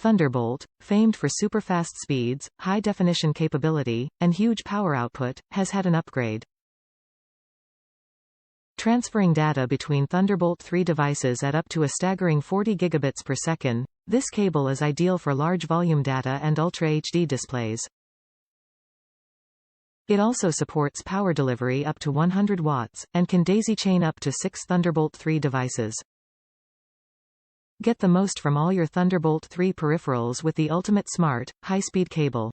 Thunderbolt, famed for superfast speeds, high-definition capability, and huge power output, has had an upgrade. Transferring data between Thunderbolt 3 devices at up to a staggering 40 gigabits per second, this cable is ideal for large volume data and Ultra HD displays. It also supports power delivery up to 100 watts, and can daisy-chain up to 6 Thunderbolt 3 devices. Get the most from all your Thunderbolt 3 peripherals with the ultimate smart, high-speed cable.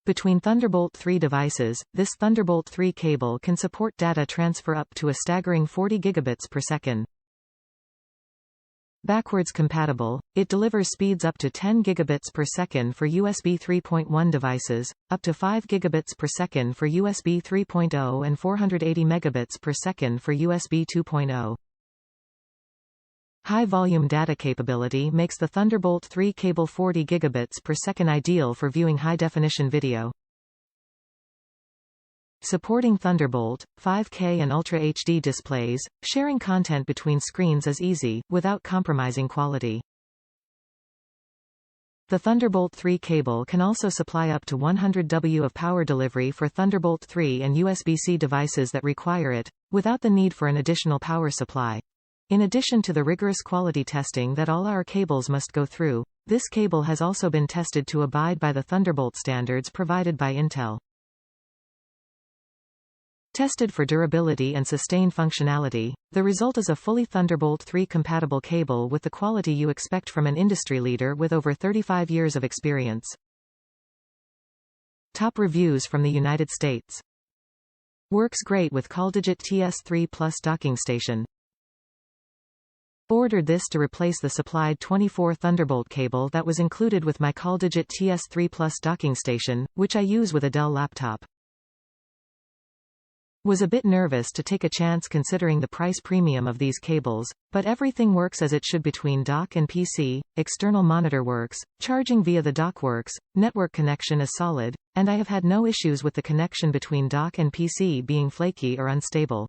Between Thunderbolt 3 devices, this Thunderbolt 3 cable can support data transfer up to a staggering 40 gigabits per second. Backwards compatible, it delivers speeds up to 10 gigabits per second for USB 3.1 devices, up to 5 gigabits per second for USB 3.0 and 480 megabits per second for USB 2.0. High-volume data capability makes the Thunderbolt 3 cable 40 gigabits per second ideal for viewing high-definition video. Supporting Thunderbolt, 5K and Ultra HD displays, sharing content between screens is easy, without compromising quality. The Thunderbolt 3 cable can also supply up to 100W of power delivery for Thunderbolt 3 and USB-C devices that require it, without the need for an additional power supply. In addition to the rigorous quality testing that all our cables must go through, this cable has also been tested to abide by the Thunderbolt standards provided by Intel. Tested for durability and sustained functionality, the result is a fully Thunderbolt 3 compatible cable with the quality you expect from an industry leader with over 35 years of experience. Top reviews from the United States. Works great with CallDigit TS3 Plus docking station. Ordered this to replace the supplied 24 Thunderbolt cable that was included with my CallDigit TS3 Plus docking station, which I use with a Dell laptop. Was a bit nervous to take a chance considering the price premium of these cables, but everything works as it should between dock and PC, external monitor works, charging via the dock works, network connection is solid, and I have had no issues with the connection between dock and PC being flaky or unstable.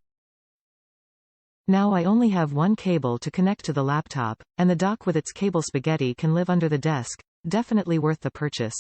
Now I only have one cable to connect to the laptop, and the dock with its cable spaghetti can live under the desk, definitely worth the purchase.